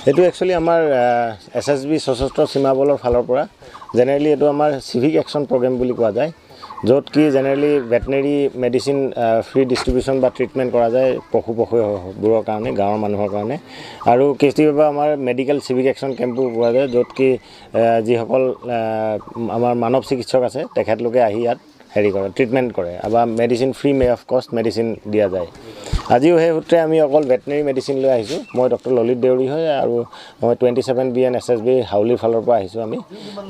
এইটো একচুৱেলি আমাৰ SSB সশস্ত্ৰ সীমা বলৰ ফালৰ পৰা জেনেৰেলি এইটো আমাৰ চিভিক একশ্যন প্ৰগ্ৰেম বুলি কোৱা যায় য'ত কি generally veterinary medicine free distribution বা ট্ৰিটমেণ্ট কৰা যায় পশুবোৰৰ কাৰণে গাঁৱৰ মানুহৰ কাৰণে আৰু কেতিয়াবা আমাৰ মেডিকেল চিভিক একশ্যন কেম্পো পোৱা যায় য'ত কি যিসকল আমাৰ মানৱ চিকিৎসক আছে তেখেতলোকে আহি ইয়াত হেৰি কৰে ট্ৰিটমেণ্ট কৰে বা মেডিচিন ফ্ৰী অফ কষ্ট মেডিচিন দিয়া যায় আজিও সেই সূত্ৰে আমি অকল ভেটেনেৰী মেডিচিন লৈ আহিছোঁ মই ডক্টৰ ললিত দেউৰী হয় আৰু মই 27BN SSB হাউলিৰ ফালৰ পৰা আহিছোঁ আমি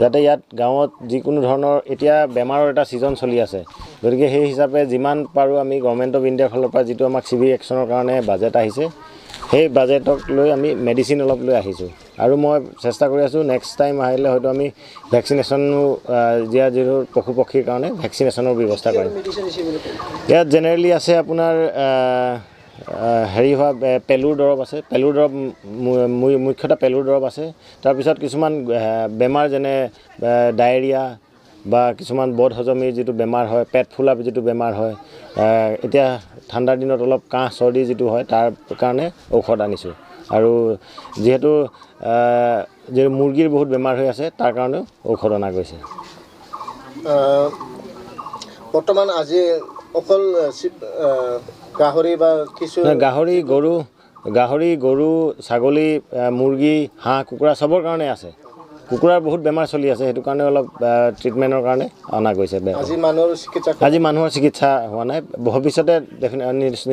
যাতে ইয়াত গাঁৱত যিকোনো ধৰণৰ এতিয়া বেমাৰৰ এটা ছিজন চলি আছে গতিকে সেই হিচাপে যিমান পাৰোঁ আমি গভৰ্ণমেণ্ট অফ ইণ্ডিয়াৰ ফালৰ পৰা যিটো আমাক চিভিক একশ্যনৰ কাৰণে বাজেট আহিছে সেই বাজেটক লৈ আমি মেডিচিন অলপ লৈ আহিছোঁ আৰু মই চেষ্টা কৰি আছোঁ নেক্সট টাইম আহিলে হয়তো আমি ভেকচিনেশ্যনো যিটো পশু পক্ষীৰ কাৰণে ভেকচিনেশ্যনৰ ব্যৱস্থা কৰিম ইয়াত জেনেৰেলি আছে আপোনাৰ হেৰি হোৱা পেলুৰ দৰৱ আছে পেলুৰ দৰৱ মুখ্যতঃ পেলুৰ দৰৱ আছে তাৰপিছত কিছুমান বেমাৰ যেনে ডায়েৰিয়া বা কিছুমান বদ হজমীৰ যিটো বেমাৰ হয় পেট ফুলা যিটো বেমাৰ হয় এতিয়া ঠাণ্ডাৰ দিনত অলপ কাহ চৰ্দি যিটো হয় তাৰ কাৰণে ঔষধ আনিছোঁ আৰু যিহেতু যে মুৰ্গীৰ বহুত বেমাৰ হৈ আছে তাৰ কাৰণেও ঔষধ অনা গৈছে বৰ্তমান আজি অকল গাহৰি বা কিছু গাহৰি গৰু ছাগলী মুৰ্গী হাঁহ কুকুৰা চবৰ কাৰণে আছে কুকুৰাৰ বহুত বেমাৰ চলি আছে সেইটো কাৰণে অলপ ট্ৰিটমেণ্টৰ কাৰণে অনা গৈছে আজি মানুহৰ চিকিৎসা হোৱা নাই ভৱিষ্যতে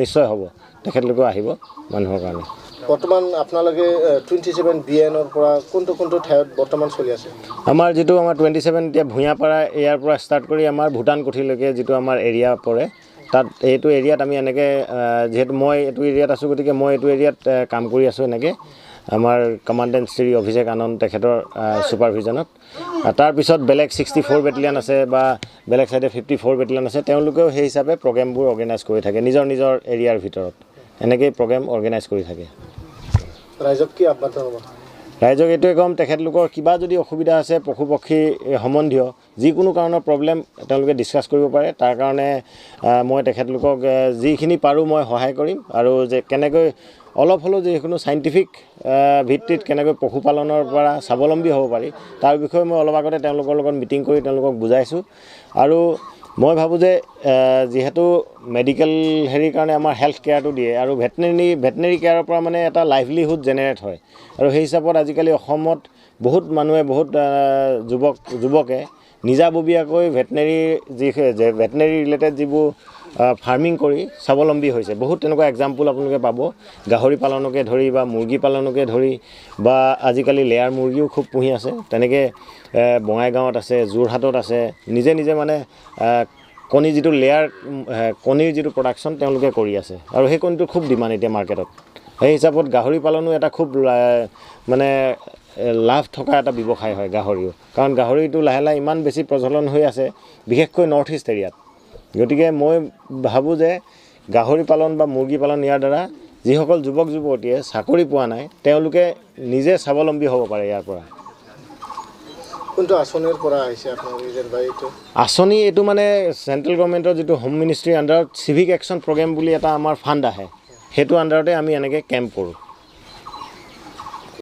নিশ্চয় হ'ব তেখেতলোকে আহিব মানুহৰ কাৰণে বৰ্তমান আপোনালোকে 27BNৰ পৰা কোনটো ঠাইত বৰ্তমান চলি আছে আমাৰ যিটো আমাৰ 27 এতিয়া ভূঞাপাৰা ইয়াৰ পৰা ষ্টাৰ্ট কৰি আমাৰ ভূটান কুঠিলৈকে যিটো আমাৰ এৰিয়া পৰে তাত এইটো এৰিয়াত আমি এনেকৈ যিহেতু মই এইটো এৰিয়াত আছোঁ গতিকে মই এইটো এৰিয়াত কাম কৰি আছোঁ এনেকৈ আমাৰ কমাণ্ডেণ্ট শ্ৰী অভিষেক আনন্দ তেখেতৰ ছুপাৰভিজনত তাৰপিছত বেলেগ 64 বেটেলিয়ান আছে বা বেলেগ চাইডে 54 বেটেলিয়ান আছে তেওঁলোকেও সেই হিচাপে প্ৰগ্ৰেমবোৰ অৰ্গেনাইজ কৰি থাকে নিজৰ এৰিয়াৰ ভিতৰত এনেকৈ প্ৰগ্ৰেম অৰ্গেনাইজ কৰি থাকে ৰাইজক কি আহ্বান জনাব ৰাইজক এইটোৱে ক'ম তেখেতলোকৰ কিবা যদি অসুবিধা আছে পশু পক্ষী সম্বন্ধীয় যিকোনো কাৰণৰ প্ৰব্লেম তেওঁলোকে ডিছকাছ কৰিব পাৰে তাৰ কাৰণে মই তেখেতলোকক যিখিনি পাৰোঁ মই সহায় কৰিম আৰু যে কেনেকৈ অলপ হ'লেও যিকোনো চাইণ্টিফিক ভিত্তিত কেনেকৈ পশুপালনৰ পৰা স্বাৱলম্বী হ'ব পাৰি তাৰ বিষয়ে মই অলপ আগতে তেওঁলোকৰ লগত মিটিং কৰি তেওঁলোকক বুজাইছোঁ আৰু মই ভাবোঁ যে যিহেতু মেডিকেল হেৰিৰ কাৰণে আমাৰ হেল্থ কেয়াৰটো দিয়ে আৰু ভেটেনেৰী কেয়াৰৰ পৰা মানে এটা লাইভলিহুড জেনেৰেট হয় আৰু সেই হিচাপত আজিকালি অসমত বহুত মানুহে বহুত যুৱকে নিজাববীয়াকৈ ভেটেনেৰী ৰিলেটেড যিবোৰ ফাৰ্মিং কৰি স্বাৱলম্বী হৈছে বহুত তেনেকুৱা এক্সাম্পল আপোনালোকে পাব গাহৰি পালনকে ধৰি বা মুৰ্গী পালনকে ধৰি বা আজিকালি লেয়াৰ মুৰ্গীও খুব পুহি আছে তেনেকৈ বঙাইগাঁৱত আছে যোৰহাটত আছে নিজে মানে কণী যিটো লেয়াৰ কণীৰ যিটো প্ৰডাকশ্যন তেওঁলোকে কৰি আছে আৰু সেই কণীটো খুব ডিমাণ্ড এতিয়া মাৰ্কেটত সেই হিচাপত গাহৰি পালনো এটা খুব মানে লাভ থকা এটা ব্যৱসায় হয় গাহৰিও কাৰণ গাহৰিটো লাহে লাহে ইমান বেছি প্ৰচলন হৈ আছে বিশেষকৈ নৰ্থ ইষ্ট এৰিয়াত গতিকে মই ভাবোঁ যে গাহৰি পালন বা মুৰ্গী পালন ইয়াৰ দ্বাৰা যিসকল যুৱক যুৱতীয়ে চাকৰি পোৱা নাই তেওঁলোকে নিজে স্বাৱলম্বী হ'ব পাৰে ইয়াৰ পৰা কোনটো আঁচনিৰ পৰা আহিছে আপোনালোকে আঁচনি এইটো মানে চেণ্ট্ৰেল গভৰ্ণমেণ্টৰ যিটো হোম মিনিষ্ট্ৰীৰ আণ্ডাৰত চিভিক একশ্যন প্ৰগ্ৰেম বুলি এটা আমাৰ ফাণ্ড আহে সেইটো আণ্ডাৰতে আমি এনেকৈ কেম্প কৰোঁ